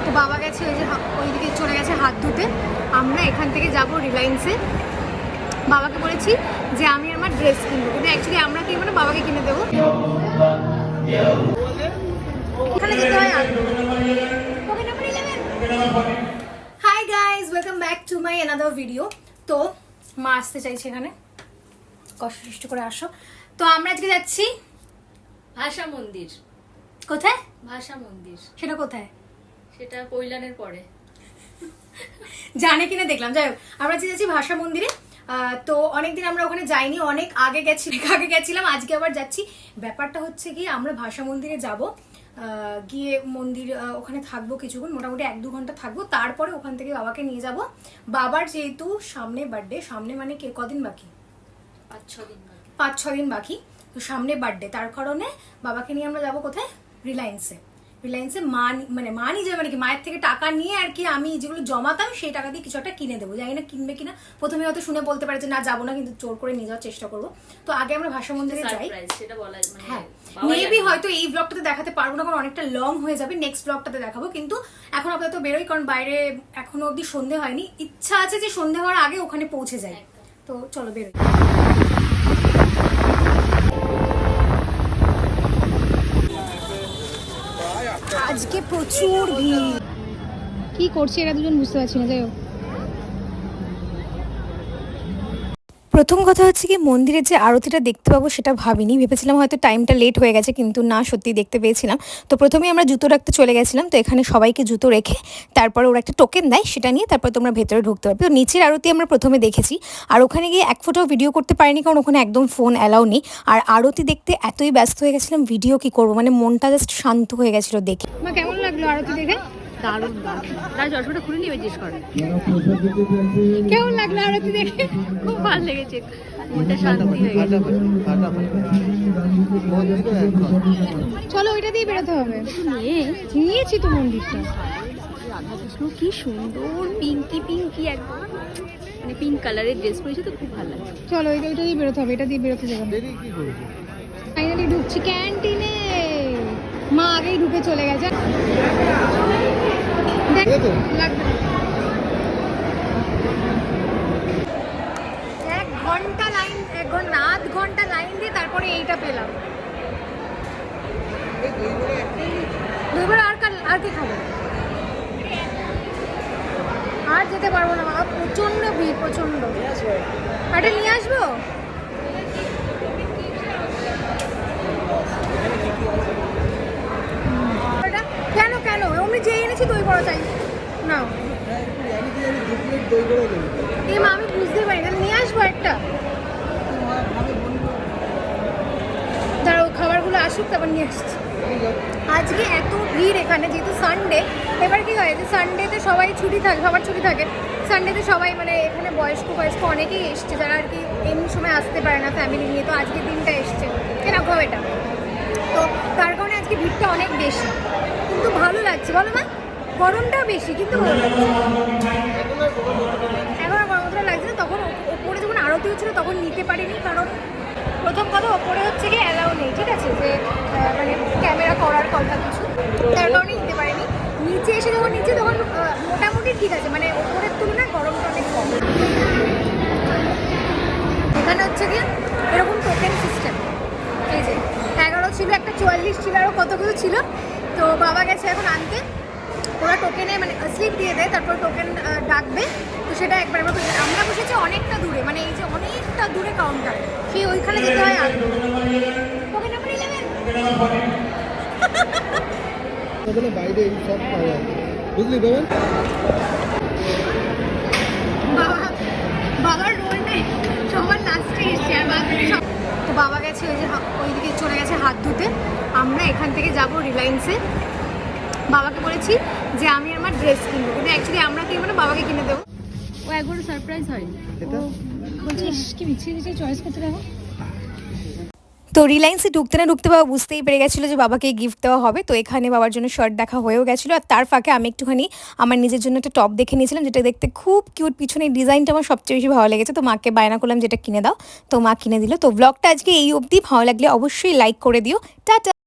তো বাবা গেছে ওই যে ওইদিকে চলে গেছে হাত ধুতে। আমরা এখান থেকে যাব রিলায়েন্সে। বাবাকে বলেছি যে আমি আমার ড্রেস কিনবো, কিন্তু অ্যাকচুয়ালি আমরা কিনবো না, বাবাকে কিনে দেবো। এখানে যেতে হয় hi guys, welcome back to my another video. তো মা আসতে চাইছে এখানে, কষ্ট সৃষ্টি করে আসো। তো আমরা আজকে যাচ্ছি ভাষা মন্দির। কোথায়? ভাষা মন্দির। সেটা কোথায়? সেটা কৈলানের পরে। জানে কিনা দেখলাম। যাই হোক, আমরা যাচ্ছি ভাষা মন্দিরে। তো অনেকদিন আমরা ওখানে যাইনি, অনেক আগে গেছিলাম, আজকে আবার যাচ্ছি। ব্যাপারটা হচ্ছে কি, আমরা ভাষা মন্দিরে যাব, গিয়ে মন্দির ওখানে থাকবো কিছুক্ষণ, মোটামুটি 1-2 ঘন্টা থাকবো। তারপরে ওখান থেকে বাবাকে নিয়ে যাব। বাবার যেহেতু সামনে বার্থডে, সামনে মানে কদিন বাকি? 5-6 দিন বাকি। তো সামনে বার্থডে, তার কারণে বাবাকে নিয়ে আমরা যাবো কোথায়? রিলায়েন্সে। মা নিয়ে যাবে মানে কি, মায়ের থেকে টাকা নিয়ে আর কি, আমি যেগুলো জমাতাম সেই টাকা দিয়ে কিছু একটা কিনে দেবো। জানি না কিনবে কিনা, প্রথমে হয়তো শুনে বলতে পারে যে না যাবো না, কিন্তু জোর করে নিয়ে যাওয়ার চেষ্টা করবো। তো আগে আমরা ভাষা মন্দিরে যাই। হ্যাঁ, মেবি হয়তো এই ব্লগটাতে দেখাতে পারবো না, কারণ অনেকটা লং হয়ে যাবে। নেক্সট ব্লগটাতে দেখাবো, কিন্তু এখন আপাতত বেরোই, কারণ বাইরে এখনো অব্দি সন্ধে হয়নি। ইচ্ছা আছে যে সন্ধে হওয়ার আগে ওখানে পৌঁছে যাই। তো চলো বেরোই। আজকে প্রচুর ভিড়। কি করছে এরা দুজন বুঝতে পারছি না। যাই হোক, প্রথম কথা হচ্ছে কি, মন্দিরের যে আরতিটা দেখতে পাবো সেটা ভাবিনি, ভেবেছিলাম হয়তো টাইমটা লেট হয়ে গেছে, কিন্তু না, সত্যি দেখতে পেয়েছিলাম। তো প্রথমেই আমরা জুতো রাখতে চলে গেছিলাম। তো এখানে সবাইকে জুতো রেখে তারপরে ওরা একটা টোকেন দেয়, সেটা নিয়ে তারপর তোমরা ভেতরে ঢুকতে পারবে। তো নিচের আরতি আমরা প্রথমে দেখেছি, আর ওখানে গিয়ে এক ফোটাও ভিডিও করতে পারিনি, কারণ ওখানে একদম ফোন অ্যালাউ নেই। আর আরতি দেখতে এতই ব্যস্ত হয়ে গেছিলাম, ভিডিও কি করবো, মানে মনটা জাস্ট শান্ত হয়ে গেছিল দেখে। মা কেমন লাগলো আরতি দেখে? দারুণ দারুণ। তাই জলটা খুলে নিয়ে জিজ্ঞেস করে কেমন লাগলো আরতি দেখে? খুব ভালো লেগেছে, মনটা শান্তি হয়ে গেছে। চলো ওইটা দিয়ে বেরোতে হবে। নিয়েছি তো মন্দিরটা। রাধাকৃষ্ণ কি সুন্দর পিঙ্কি একদম, মানে পিঙ্ক কালারের ড্রেস পরেছে, তো খুব ভালো লাগছে। চলো ওইটা দিয়ে বেরোতে হবে, এটা দিয়ে বেরোতে যাবো। ফাইনালি ঢুকছি ক্যান্টিনে। মা আগেই ঢুকে চলে গেছে। আধ ঘন্টা লাইন দিয়ে তারপরে এইটা পেলাম। দুইবার আর কি খাবো? আর যেতে পারবো না, প্রচন্ড ভিড়, প্রচন্ড। এটা নিয়ে আসবো? কেন আমি যে এনেছি দই বড়া চাই না। মা আমি বুঝতে পারি না, নিয়ে আসবো একটা। দাঁড়াও, খাবারগুলো আসুক তারপর নিয়ে আসছি। আজকে এত ভিড় এখানে, যেহেতু সানডে। এবার কি হয় যে সানডেতে সবাই ছুটি থাকে, সবার ছুটি থাকে। সানডেতে সবাই মানে এখানে বয়স্ক অনেকেই এসছে, যারা আর কি এমনি সময় আসতে পারে না ফ্যামিলি নিয়ে। তো আজকে দিনটা এসছে এরকম এটা, তো তার কারণে আজকে ভিড়টা অনেক বেশি। কিন্তু ভালো লাগছে, বলো না? গরমটাও বেশি, কিন্তু ভালো লাগছে। এখন আর গরমটা লাগছে না। তখন ওপরে যখন আরতি হচ্ছিলো তখন নিতে পারিনি, কারণ প্রথম কথা ওপরে হচ্ছে কি অ্যালাউ নেই, ঠিক আছে, যে মানে ক্যামেরা করার কথা কিছু, তার কারণে নিতে পারিনি। নিচে এসে তখন মোটামুটি ঠিক আছে, মানে ওপরের তুলনায় গরমটা অনেক কম। এখানে হচ্ছে কি এরকম টোকেন সিস্টেম, এই যে 11 ছিল, একটা 44 ছিল, আরও কত কিছু ছিল। তো বাবা গেছে এখন আনতে। ওরা টোকেনে মানে স্লিপ দিয়ে দেয়, তারপর টোকেন ডাকবে। তো সেটা একবার আমরা বসেছি অনেকটা দূরে, মানে এই যে অনেকটা দূরে কাউন্টার, সেই ওইখানে যেতে হয়। আর টোকেন নাম্বার 11 বাইরে সব পাওয়া বুঝলি বাবা? বাবার রোল নেই, সবার লাস্টে এসছে। আর তো বাবা গেছে ওই যে ওইদিকে চলে গেছে হাত ধুতে। আমরা এখান থেকে যাব রিলায়েন্সে। বাবাকে বলেছি যে আমি আমার ড্রেস কিনবো, কিন্তু অ্যাকচুয়ালি আমরা কিনবো না, বাবাকে কিনে দেবো। ও একবার সারপ্রাইজ হয়। বলছিস কি মিছিয়ে চয়েস করতে দেবো। তো রিলায়েন্সে ঢুকতে না ঢুকতে বাবা বুঝতেই পেরে গেছিলো যে বাবাকে গিফট দেওয়া হবে। তো এখানে বাবার জন্য শার্ট দেখা হয়েও গেছিলো, আর তার ফাঁকে আমি একটুখানি আমার নিজের জন্য একটা টপ দেখে নিয়েছিলাম, যেটা দেখতে খুব কিউট। পিছনে ডিজাইনটা আমার সবচেয়ে বেশি ভালো লেগেছে। তো মাকে বায়না করলাম যেটা কিনে দাও, তো মা কিনে দিল। তো ব্লগটা আজকে এই অবধি। ভালো লাগলে অবশ্যই লাইক করে দিও। টাটা।